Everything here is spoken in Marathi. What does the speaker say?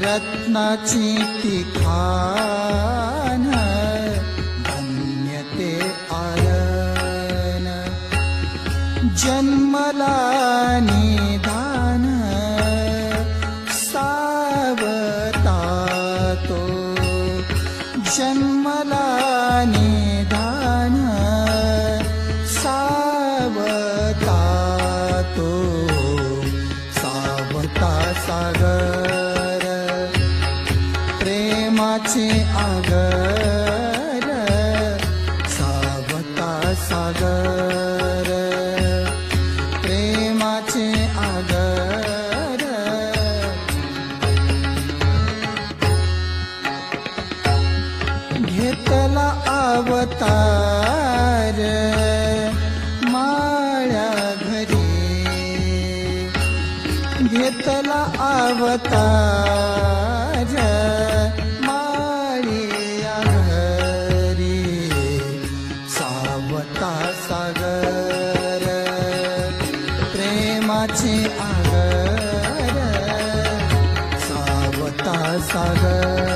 रत्नाची ती खान, धन्य ते आयन. जन्मला निधान, सावता तो. जन्मला निधान, सावता तो. सावता सागर, प्रेमाचे आगर. सावता सागर, प्रेमाचे आगर. घेतला अवतार माळ्या घरी. घेतला अवतार माळ्या घरी. सावता सागर, प्रेमाचे आगर. सावता सागर.